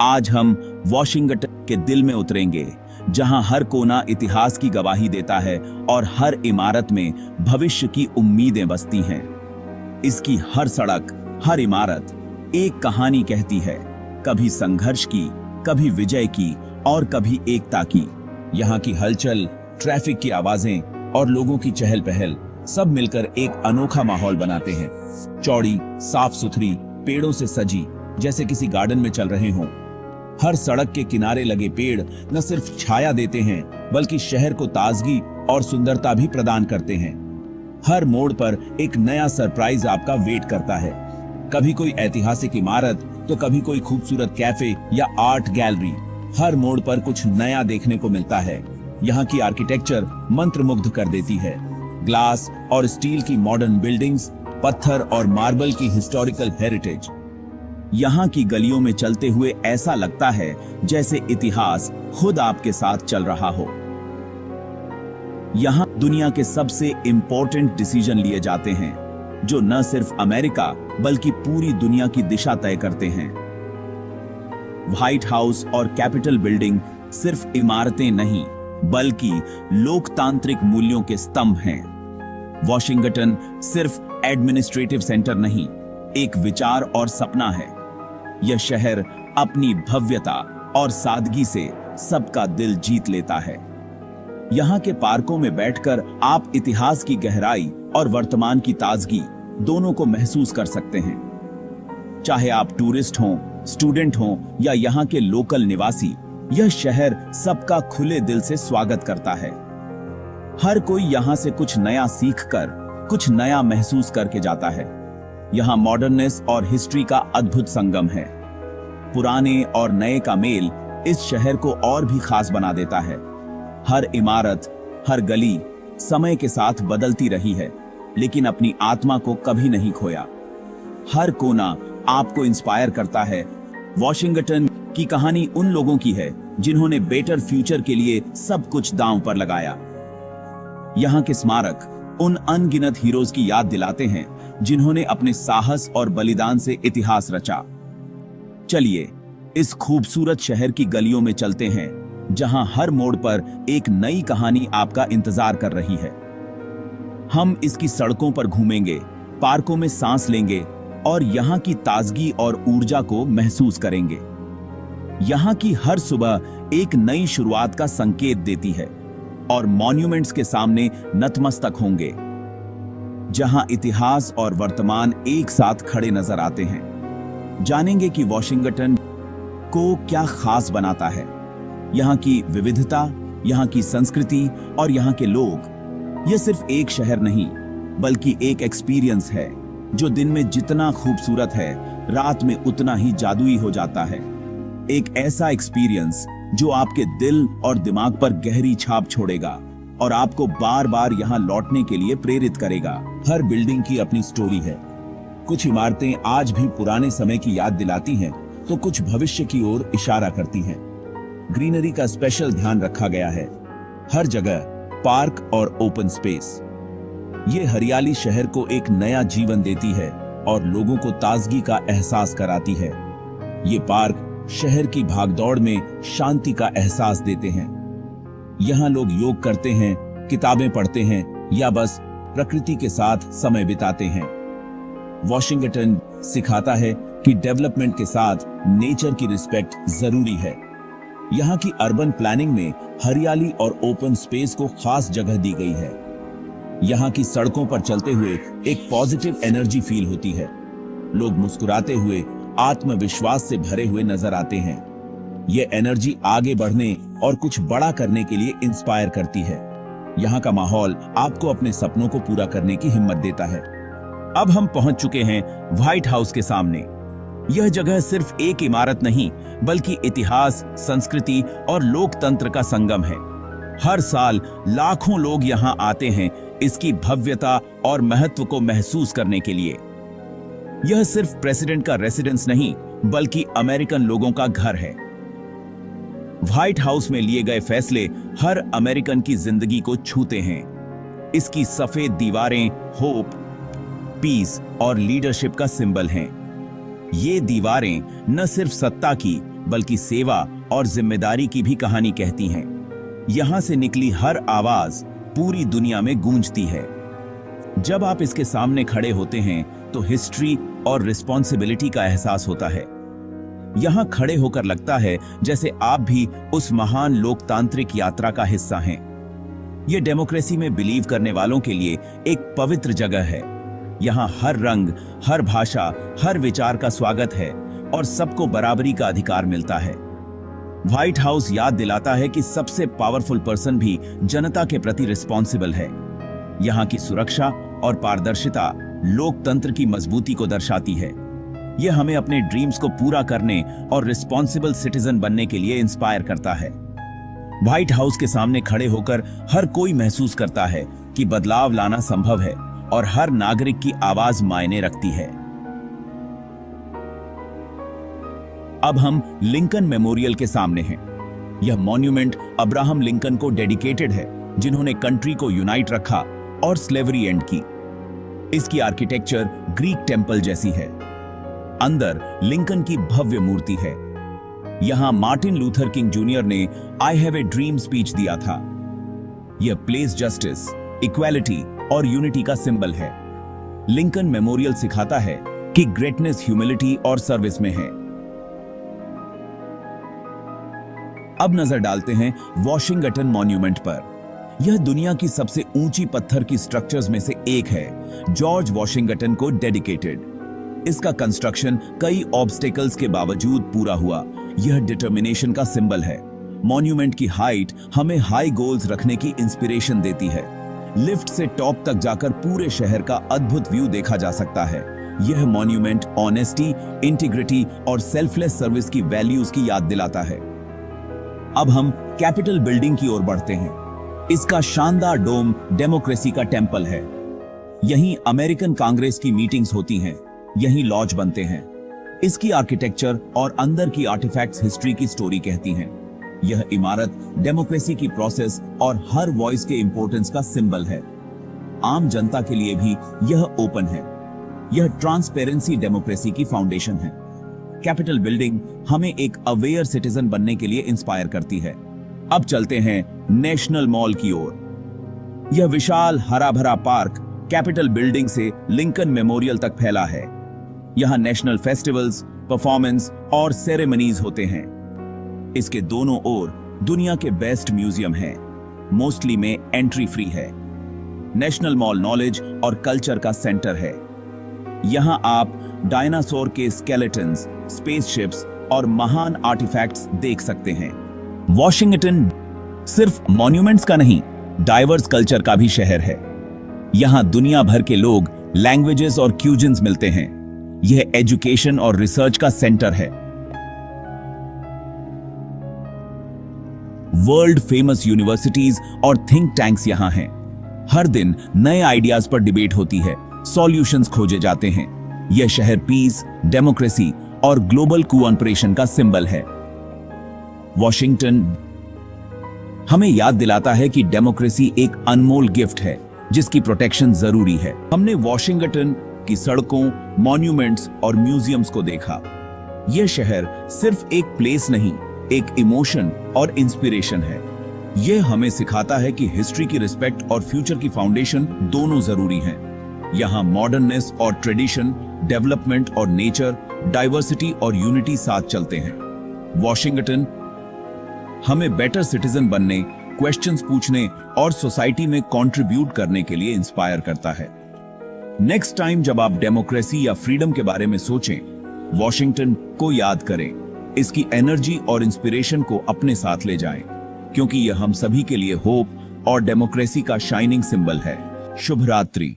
आज हम वॉशिंगटन के दिल में उतरेंगे, जहां हर कोना इतिहास की गवाही देता है और हर इमारत में भविष्य की उम्मीदें बसती हैं। इसकी हर सड़क, हर इमारत एक कहानी कहती है, कभी संघर्ष की, कभी विजय की और कभी एकता की। यहाँ की हलचल, ट्रैफिक की आवाजें और लोगों की चहल पहल सब मिलकर एक अनोखा माहौल बनाते हैं। चौड़ी, साफ सुथरी, पेड़ों से सजी, जैसे किसी गार्डन में चल रहे हों। हर सड़क के किनारे लगे पेड़ न सिर्फ छाया देते हैं, बल्कि शहर को ताजगी और सुंदरता भी प्रदान करते हैं। हर मोड़ पर एक नया सरप्राइज आपका वेट करता है। कभी कोई ऐतिहासिक इमारत, तो कभी कोई खूबसूरत कैफे या आर्ट गैलरी। हर मोड़ पर कुछ नया देखने को मिलता है। यहाँ की आर्किटेक्चर मंत्रमुग्ध कर देती है। ग्लास और स्टील की मॉडर्न बिल्डिंग्स, पत्थर और मार्बल की हिस्टोरिकल हेरिटेज। यहाँ की गलियों में चलते हुए ऐसा लगता है जैसे इतिहास खुद आपके साथ चल रहा हो। यहाँ दुनिया के सबसे इंपॉर्टेंट डिसीजन लिए जाते हैं, जो न सिर्फ अमेरिका बल्कि पूरी दुनिया की दिशा तय करते हैं। व्हाइट हाउस और कैपिटल बिल्डिंग सिर्फ इमारतें नहीं, बल्कि लोकतांत्रिक मूल्यों के स्तंभ हैं। वॉशिंगटन सिर्फ एडमिनिस्ट्रेटिव सेंटर नहीं, एक विचार और सपना है। यह शहर अपनी भव्यता और सादगी से सबका दिल जीत लेता है। यहाँ के पार्कों में बैठकर आप इतिहास की गहराई और वर्तमान की ताजगी दोनों को महसूस कर सकते हैं। चाहे आप टूरिस्ट हों, स्टूडेंट हों या यहाँ के लोकल निवासी, यह शहर सबका खुले दिल से स्वागत करता है। हर कोई यहाँ से कुछ नया सीखकर, कुछ नया महसूस करके जाता है। यहाँ मॉडर्ननेस और हिस्ट्री का अद्भुत संगम है। पुराने और नए का मेल इस शहर को और भी खास बना देता है। हर इमारत, हर गली समय के साथ बदलती रही है, लेकिन अपनी आत्मा को कभी नहीं खोया। हर कोना आपको इंस्पायर करता है। वॉशिंगटन की कहानी उन लोगों की है जिन्होंने बेटर फ्यूचर के लिए सब कुछ दांव पर लगाया। यहाँ के स्मारक उन अनगिनत हीरोज की याद दिलाते हैं जिन्होंने अपने साहस और बलिदान से इतिहास रचा। चलिए इस खूबसूरत शहर की गलियों में चलते हैं, जहां हर मोड़ पर एक नई कहानी आपका इंतजार कर रही है। हम इसकी सड़कों पर घूमेंगे, पार्कों में सांस लेंगे और यहाँ की ताजगी और ऊर्जा को महसूस करेंगे। यहाँ की हर सुबह एक नई शुरुआत का संकेत देती है और मॉन्यूमेंट्स के सामने नतमस्तक होंगे, जहां इतिहास और वर्तमान एक साथ खड़े नजर आते हैं। जानेंगे कि वॉशिंगटन को क्या खास बनाता है। यहाँ की विविधता, यहाँ की संस्कृति और यहाँ के लोग। यह सिर्फ एक शहर नहीं, बल्कि एक एक्सपीरियंस है, जो दिन में जितना खूबसूरत है, रात में उतना ही जादुई हो जाता है। एक ऐसा एक्सपीरियंस जो आपके दिल और दिमाग पर गहरी छाप छोड़ेगा और आपको बार बार यहाँ लौटने के लिए प्रेरित करेगा। हर बिल्डिंग की अपनी स्टोरी है। कुछ इमारतें आज भी पुराने समय की याद दिलाती हैं, तो कुछ भविष्य की ओर इशारा करती हैं। ग्रीनरी का स्पेशल ध्यान रखा गया है। हर जगह पार्क और ओपन स्पेस। ये हरियाली शहर को एक नया जीवन देती है और लोगों को ताजगी का एहसास कराती है। ये पार्क शहर की भागदौड़ में शांति का एहसास देते हैं। यहाँ लोग योग करते हैं, किताबें पढ़ते हैं या बस प्रकृति के साथ समय बिताते हैं। वॉशिंगटन सिखाता है कि डेवलपमेंट के साथ नेचर की रिस्पेक्ट जरूरी है। यहाँ की अर्बन प्लानिंग में हरियाली और ओपन स्पेस को खास जगह दी गई है। यहाँ की सड़कों पर चलते हुए एक पॉजिटिव एनर्जी फील होती है। लोग मुस्कुराते हुए, आत्मविश्वास से भरे हुए नजर आते हैं। ये एनर्जी आगे बढ़ने और कुछ बड़ा करने के लिए इंस्पायर करती है। यहाँ का माहौल आपको अपने सपनों को पूरा करने की हिम्मत देता है। अब हम पहुंच चुके हैं व्हाइट हाउस के सामने। यह जगह सिर्फ एक इमारत नहीं, बल्कि इतिहास, संस्कृति और लोकतंत्र का संगम है। हर साल लाखों लोग यहाँ आते हैं इसकी भव्यता और महत्व को महसूस करने के लिए। यह सिर्फ प्रेसिडेंट का रेसिडेंस नहीं, बल्कि अमेरिकन लोगों का घर है। व्हाइट हाउस में लिए गए फैसले हर अमेरिकन की जिंदगी को छूते हैं। इसकी सफेद दीवारें होप, पीस और लीडरशिप का सिंबल हैं। ये दीवारें न सिर्फ सत्ता की, बल्कि सेवा और जिम्मेदारी की भी कहानी कहती हैं। यहां से निकली हर आवाज पूरी दुनिया में गूंजती है। जब आप इसके सामने खड़े होते हैं तो हिस्ट्री और रिस्पॉन्सिबिलिटी का एहसास होता है। यहां खड़े होकर लगता है जैसे आप भी उस महान लोकतांत्रिक यात्रा का हिस्सा हैं। यह डेमोक्रेसी में बिलीव करने वालों के लिए एक पवित्र जगह है। यहां हर रंग, हर भाषा, हर विचार का स्वागत है और सबको बराबरी का अधिकार मिलता है। व्हाइट हाउस याद दिलाता है कि सबसे पावरफुल पर्सन भी जनता के प्रति रिस्पॉन्सिबल है। यहां की सुरक्षा और पारदर्शिता लोकतंत्र की मजबूती को दर्शाती है। यह हमें अपने ड्रीम्स को पूरा करने और रिस्पॉन्सिबल सिटीजन बनने के लिए इंस्पायर करता है। व्हाइट हाउस के सामने खड़े होकर हर कोई महसूस करता है कि बदलाव लाना संभव है और हर नागरिक की आवाज मायने रखती है। अब हम लिंकन मेमोरियल के सामने हैं। यह मॉन्यूमेंट अब्राहम लिंकन को डेडिकेटेड है, जिन्होंने कंट्री को यूनाइट रखा और स्लेवरी एंड की। इसकी आर्किटेक्चर ग्रीक टेंपल जैसी है। अंदर लिंकन की भव्य मूर्ति है। यहां मार्टिन लूथर किंग जूनियर ने I have a dream speech दिया था। यह प्लेस जस्टिस, इक्वालिटी और यूनिटी का सिंबल है। लिंकन मेमोरियल सिखाता है कि ग्रेटनेस ह्यूमिलिटी और सर्विस में है। अब नजर डालते हैं वॉशिंगटन मॉन्यूमेंट पर। यह दुनिया की सबसे ऊंची पत्थर की स्ट्रक्चर्स में से एक है, जॉर्ज वॉशिंगटन को डेडिकेटेड। इसका कंस्ट्रक्शन कई ऑब्स्टेकल्स के बावजूद पूरा हुआ। यह डिटर्मिनेशन का सिंबल है। मॉन्यूमेंट की हाइट हमें हाई गोल्स रखने की इंस्पिरेशन देती है। लिफ्ट से टॉप तक जाकर पूरे शहर का अद्भुत व्यू देखा जा सकता है। यह मॉन्यूमेंट ऑनेस्टी, इंटीग्रिटी और सेल्फलेस सर्विस की वैल्यूज की याद दिलाता है। अब हम कैपिटल बिल्डिंग की ओर बढ़ते हैं। इसका शानदार डोम डेमोक्रेसी का टेंपल है। यहीं अमेरिकन कांग्रेस की मीटिंग्स होती हैं, यहीं लॉज बनते हैं। इसकी आर्किटेक्चर और अंदर की आर्टिफैक्ट्स हिस्ट्री की स्टोरी कहती हैं। यह इमारत डेमोक्रेसी की प्रोसेस और हर वॉइस के इंपॉर्टेंस का सिंबल है। आम जनता के लिए भी यह ओपन है। यह ट्रांसपेरेंसी डेमोक्रेसी की फाउंडेशन है। कैपिटल बिल्डिंग हमें एक अवेयर सिटीजन बनने के लिए इंस्पायर करती है। अब चलते हैं नेशनल मॉल की ओर। यह विशाल हरा भरा पार्क कैपिटल बिल्डिंग से लिंकन मेमोरियल तक फैला है। यहां नेशनल फेस्टिवल्स, परफॉर्मेंस और सेरेमनीज होते हैं। इसके दोनों ओर दुनिया के बेस्ट म्यूजियम हैं। मोस्टली में एंट्री फ्री है। नेशनल मॉल नॉलेज और कल्चर का सेंटर है। यहां आप डायनासोर के स्केलेटन्स, स्पेसशिप्स और महान आर्टिफैक्ट्स देख सकते हैं। वॉशिंगटन सिर्फ मॉन्यूमेंट्स का नहीं, डाइवर्स कल्चर का भी शहर है। यहां दुनिया भर के लोग, लैंग्वेजेस और क्यूजन्स मिलते हैं। यह एजुकेशन और रिसर्च का सेंटर है। वर्ल्ड फेमस यूनिवर्सिटीज और थिंक टैंक्स यहां हैं। हर दिन नए आइडियाज पर डिबेट होती है, सॉल्यूशंस खोजे जाते हैं। यह शहर पीस, डेमोक्रेसी और ग्लोबल कोऑपरेशन का सिंबल है। वॉशिंगटन हमें याद दिलाता है कि डेमोक्रेसी एक अनमोल गिफ्ट है, जिसकी प्रोटेक्शन जरूरी है। हमने वॉशिंगटन की सड़कों, मॉन्यूमेंट्स और म्यूजियम्स को देखा। यह शहर सिर्फ एक प्लेस नहीं, एक इमोशन और इंस्पिरेशन है। यह हमें सिखाता है कि हिस्ट्री की रिस्पेक्ट और फ्यूचर की फाउंडेशन दोनों जरूरी हैं। यहां मॉडर्ननेस और ट्रेडिशन, डेवलपमेंट और नेचर, डाइवर्सिटी और यूनिटी साथ चलते हैं। वॉशिंगटन हमें बेटर सिटीजन बनने, क्वेश्चंस पूछने और सोसाइटी में कंट्रीब्यूट करने के लिए इंस्पायर करता है। नेक्स्ट टाइम जब आप डेमोक्रेसी या फ्रीडम के बारे में सोचें, वॉशिंगटन को याद करें। इसकी एनर्जी और इंस्पिरेशन को अपने साथ ले जाएं, क्योंकि यह हम सभी के लिए होप और डेमोक्रेसी का शाइनिंग सिंबल है। शुभ रात्रि।